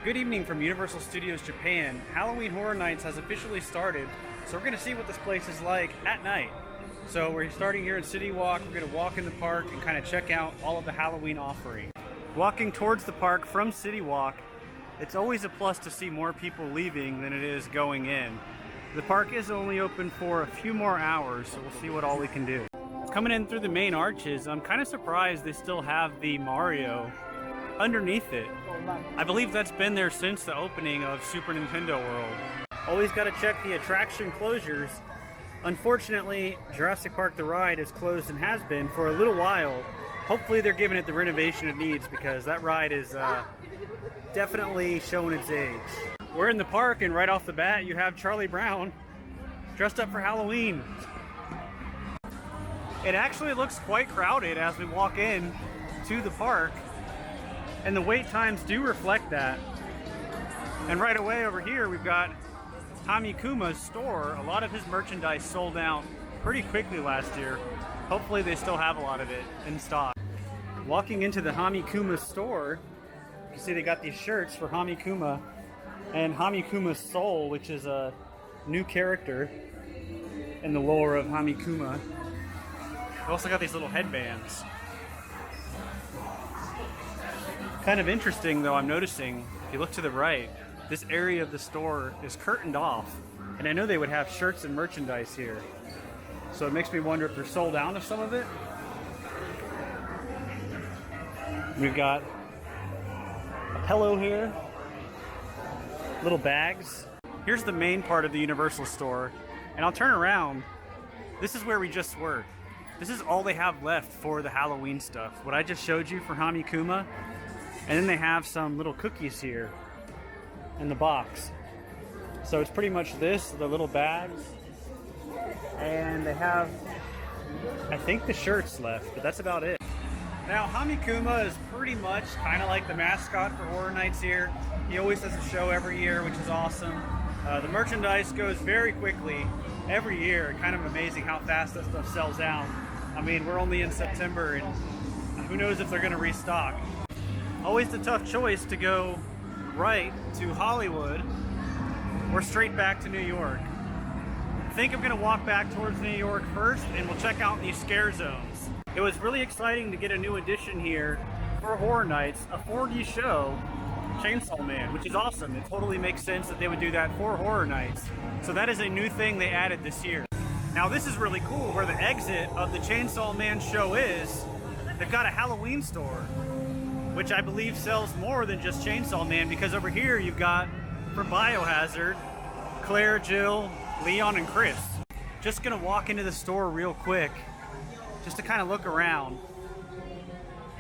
Good evening from Universal Studios Japan. Halloween Horror Nights has officially started, so we're going to see what this place is like at night. So we're starting here in City Walk. We're going to walk in the park and kind of check out all of the Halloween offerings. Walking towards the park from City Walk, it's always a plus to see more people leaving than it is going in. The park is only open for a few more hours, so we'll see what all we can do. Coming in through the main arches, I'm kind of surprised they still have the Mario underneath it. I believe that's been there since the opening of Super Nintendo World. Always got to check the attraction closures. Unfortunately, Jurassic Park The Ride is closed and has been for a little while. Hopefully they're giving it the renovation it needs because that ride is definitely showing its age. We're in the park and right off the bat you have Charlie Brown dressed up for Halloween. It actually looks quite crowded as we walk in to the park, and the wait times do reflect that. And right away over here we've got Hamikuma's store. A lot of his merchandise sold out pretty quickly last year. Hopefully they still have a lot of it in stock. Walking into the Hamikuma store, you see they got these shirts for Hamikuma and Hamikuma's Soul, which is a new character in the lore of Hamikuma. They also got these little headbands. Kind of interesting though, I'm noticing, if you look to the right, this area of the store is curtained off. And I know they would have shirts and merchandise here. So it makes me wonder if they're sold out of some of it. We've got a pillow here, little bags. Here's the main part of the Universal store. And I'll turn around. This is where we just were. This is all they have left for the Halloween stuff. What I just showed you for Hamikuma. And then they have some little cookies here in the box. So it's pretty much this, the little bags. And they have, I think, the shirts left, but that's about it. Now, Hamikuma is pretty much kind of like the mascot for Horror Nights here. He always does a show every year, which is awesome. The merchandise goes very quickly every year. Kind of amazing how fast that stuff sells out. I mean, we're only in September, and who knows if they're going to restock. Always the tough choice to go right to Hollywood or straight back to New York. I think I'm going to walk back towards New York first and we'll check out these scare zones. It was really exciting to get a new addition here for Horror Nights, a 4D show, Chainsaw Man, which is awesome. It totally makes sense that they would do that for Horror Nights. So that is a new thing they added this year. Now this is really cool. Where the exit of the Chainsaw Man show is, they've got a Halloween store, which I believe sells more than just Chainsaw Man, because over here you've got, for Biohazard, Claire, Jill, Leon, and Chris. Just gonna walk into the store real quick, just to kind of look around.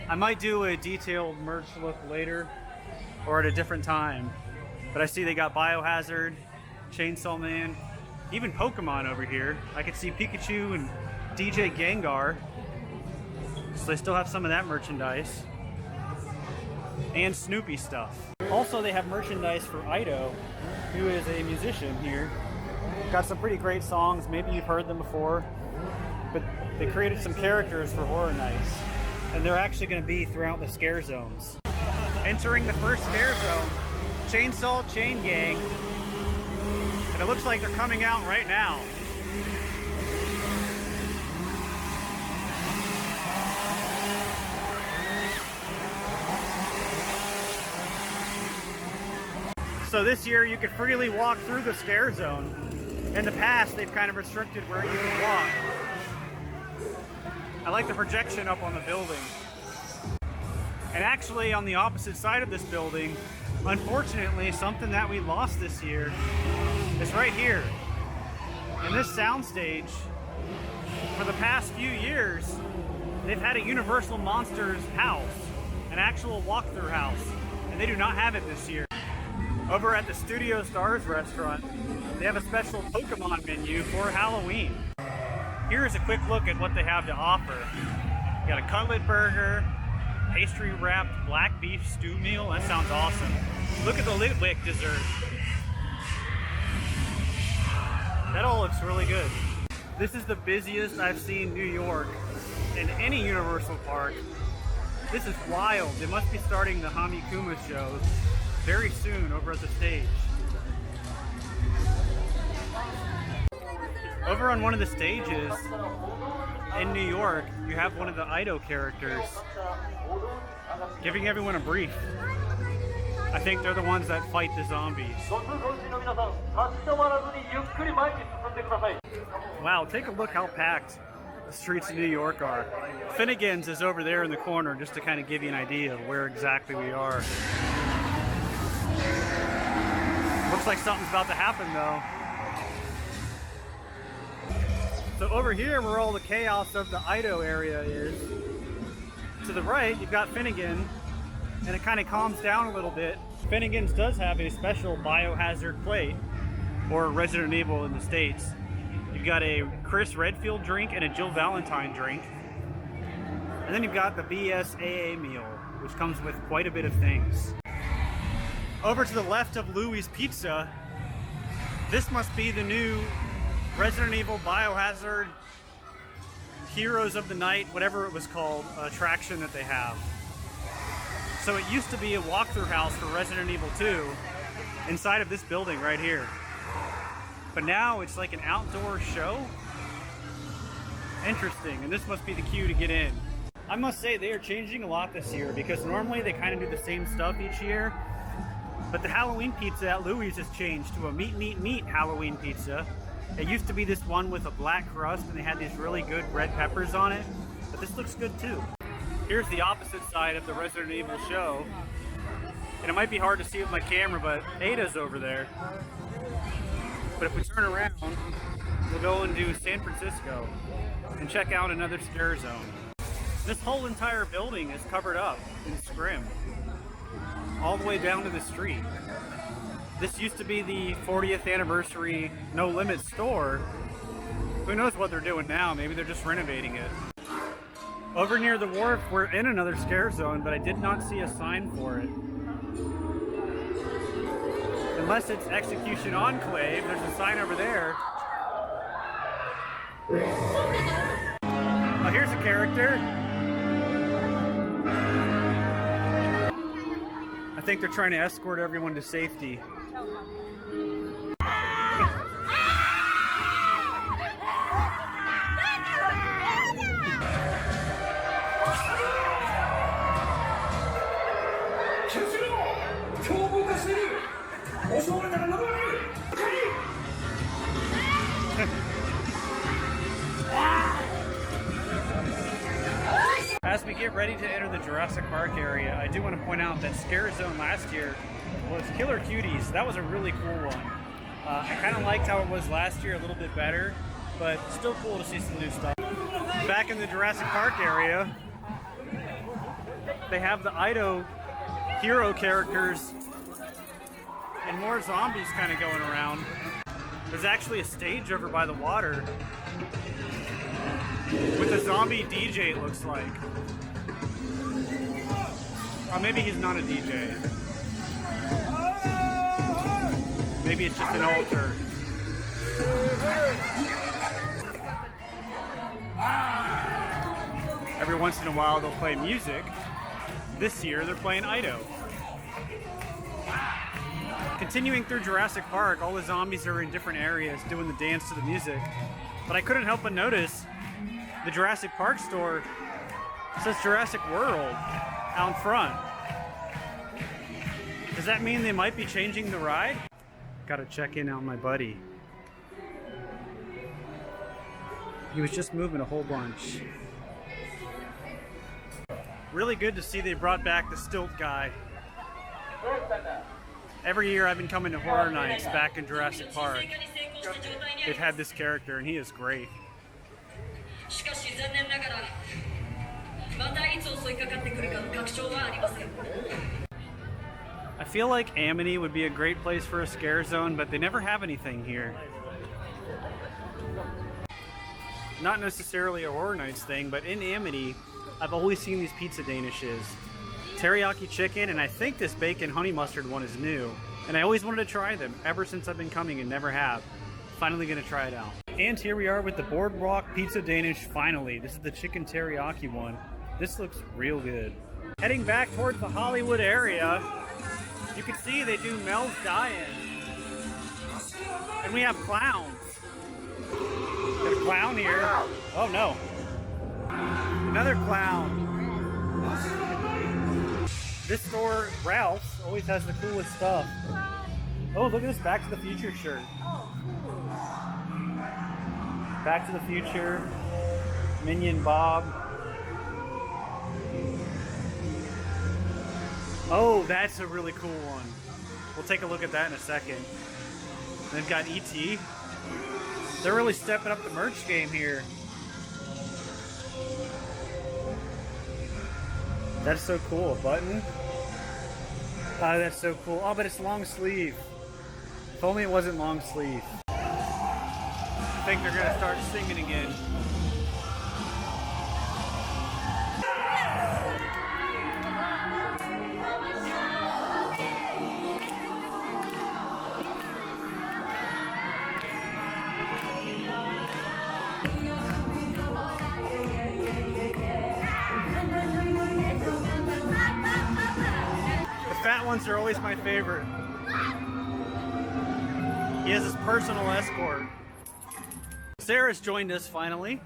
I might do a detailed merch look later, or at a different time. But I see they got Biohazard, Chainsaw Man, even Pokemon over here. I could see Pikachu and DJ Gengar. So they still have some of that merchandise. And Snoopy stuff. Also, they have merchandise for Ido, who is a musician here. Got some pretty great songs. Maybe you've heard them before, but they created some characters for Horror Nights, and they're actually going to be throughout the scare zones. Entering the first scare zone, Chainsaw Chain Gang, and it looks like they're coming out right now. So this year you could freely walk through the scare zone. In the past, they've kind of restricted where you can walk. I like the projection up on the building. And actually on the opposite side of this building, unfortunately, something that we lost this year is right here. In this soundstage, for the past few years, they've had a Universal Monsters house, an actual walkthrough house, and they do not have it this year. Over at the Studio Stars restaurant, they have a special Pokemon menu for Halloween. Here's a quick look at what they have to offer. You got a cutlet burger, pastry wrapped black beef stew meal. That sounds awesome. Look at the Litwick dessert. That all looks really good. This is the busiest I've seen New York in any Universal park. This is wild. They must be starting the Hamikuma shows. very soon over at the stage. Over on one of the stages in New York, you have one of the Ido characters giving everyone a brief. I think they're the ones that fight the zombies. Wow, take a look how packed the streets of New York are. Finnegan's is over there in the corner, just to kind of give you an idea of where exactly we are. Looks like something's about to happen though. So over here where all the chaos of the Ido area is, to the right you've got Finnegan, and it kind of calms down a little bit. Finnegan's does have a special biohazard plate, or Resident Evil in the States. You've got a Chris Redfield drink and a Jill Valentine drink. And then you've got the BSAA meal, which comes with quite a bit of things. Over to the left of Louie's Pizza, this must be the new Resident Evil Biohazard Heroes of the Night, whatever it was called, attraction that they have. So it used to be a walkthrough house for Resident Evil 2 inside of this building right here. But now it's like an outdoor show. Interesting, and this must be the queue to get in. I must say they are changing a lot this year, because normally they kind of do the same stuff each year. But the Halloween pizza at Louie's has changed to a meat Halloween pizza. It used to be this one with a black crust, and they had these really good red peppers on it. But this looks good too. Here's the opposite side of the Resident Evil show. And it might be hard to see with my camera, but Ada's over there. But if we turn around, we'll go into San Francisco and check out another scare zone. This whole entire building is covered up in scrim, all the way down to the street. This used to be the 40th anniversary No Limit store. Who knows what they're doing now? Maybe they're just renovating it. Over near the wharf, we're in another scare zone, but I did not see a sign for it. Unless it's Execution Enclave, there's a sign over there. Oh, here's a character. I think they're trying to escort everyone to safety. As we get ready to enter the Jurassic Park area, I do want to point out that Scare Zone last year was Killer Cuties. That was a really cool one. I kind of liked how it was last year, a little bit better, but still cool to see some new stuff. Back in the Jurassic Park area, they have the Ido hero characters and more zombies kind of going around. There's actually a stage over by the water with a zombie DJ, it looks like. Or maybe he's not a DJ. Maybe it's just an altar. Every once in a while they'll play music. This year they're playing Ido. Continuing through Jurassic Park, all the zombies are in different areas doing the dance to the music. But I couldn't help but notice the Jurassic Park store says Jurassic World out front. Does that mean they might be changing the ride? Gotta check in on my buddy. He was just moving a whole bunch. Really good to see they brought back the stilt guy. Every year I've been coming to Horror Nights back in Jurassic Park. They've had this character and he is great. I feel like Amity would be a great place for a scare zone, but they never have anything here. Not necessarily a Horror Nights thing, but in Amity, I've always seen these pizza danishes. Teriyaki chicken, and I think this bacon honey mustard one is new. And I always wanted to try them ever since I've been coming and never have. Finally gonna try it out. And here we are with the Boardwalk Pizza Danish finally. This is the chicken teriyaki one. This looks real good. Heading back towards the Hollywood area, You can see they do Mel's die-in. And we have clowns. Got a clown here. Oh no. Another clown. This store, Ralph's, always has the coolest stuff. Oh, look at this Back to the Future shirt. Back to the Future, Minion Bob. Oh, that's a really cool one. We'll take a look at that in a second. They've got E.T. They're really stepping up the merch game here. That's so cool. A button. Oh, that's so cool. Oh, but it's long sleeve. If only it wasn't long sleeve. I think they're gonna start singing again. The fat ones are always my favorite. He has his personal escort. Sarah's joined us finally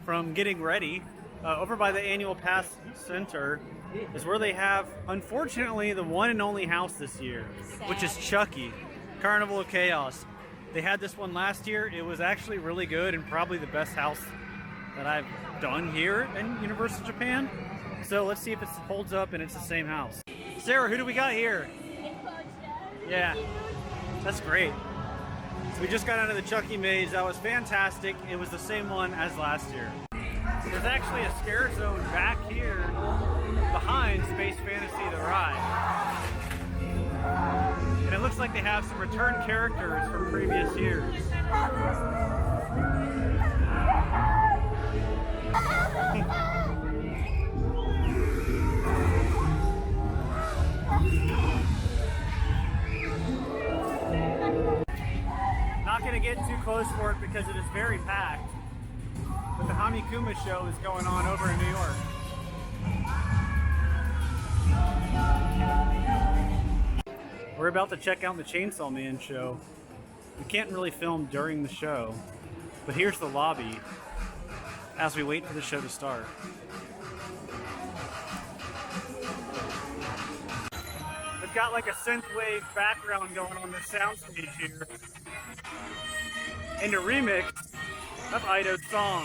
from getting ready. Over by the Annual Pass Center is where they have, unfortunately, the one and only house this year, which is Chucky, Carnival of Chaos. They had this one last year. It was actually really good and probably the best house that I've done here in Universal Japan. So let's see if it holds up and it's the same house. Sarah, who do we got here? Yeah, that's great. So we just got out of the Chucky maze. That was fantastic. It was the same one as last year. There's actually a scare zone back here behind Space Fantasy the Ride. And it looks like they have some return characters from previous years. Not going to get too close for it because it is very packed. But the Hamikuma show is going on over in New York. We're about to check out the Chainsaw Man show. We can't really film during the show, but here's the lobby as we wait for the show to start. They've got like a synthwave background going on the soundstage here. And a remix of Ido's song,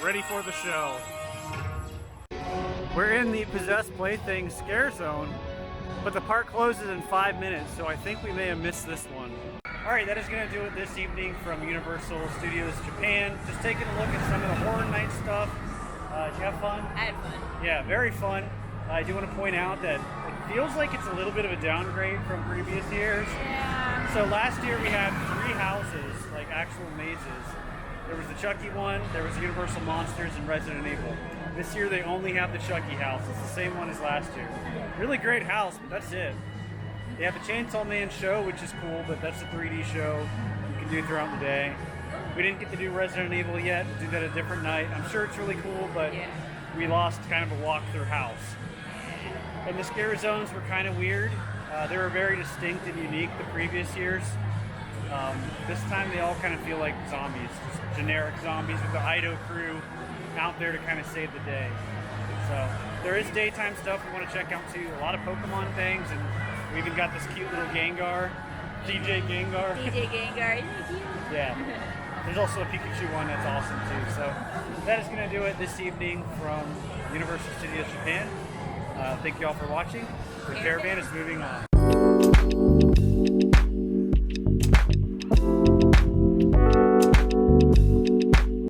Ready for the Show. We're in the Possessed Plaything Scare Zone, but the park closes in 5 minutes, so I think we may have missed this one. Alright, that is going to do it this evening from Universal Studios Japan. Just taking a look at some of the Horror Night stuff. Did you have fun? I had fun. Yeah, very fun. I do want to point out that it feels like it's a little bit of a downgrade from previous years. Yeah. So last year we had 3 houses, like actual mazes. There was the Chucky one, there was Universal Monsters, and Resident Evil. This year they only have the Chucky house. It's the same one as last year. Really great house, but that's it. They have the Chainsaw Man show, which is cool, but that's a 3D show you can do throughout the day. We didn't get to do Resident Evil yet. We'll do that a different night. I'm sure it's really cool, but we lost kind of a walk-through house. And the scare zones were kind of weird. They were very distinct and unique the previous years. This time they all kind of feel like zombies, just generic zombies with the Ido crew out there to kind of save the day. So there is daytime stuff we want to check out too. A lot of Pokemon things, and we even got this cute little Gengar, DJ Gengar. DJ Gengar, isn't he cute? Yeah. There's also a Pikachu one that's awesome too. So that is going to do it this evening from Universal Studios Japan. Thank you all for watching. The caravan is moving on.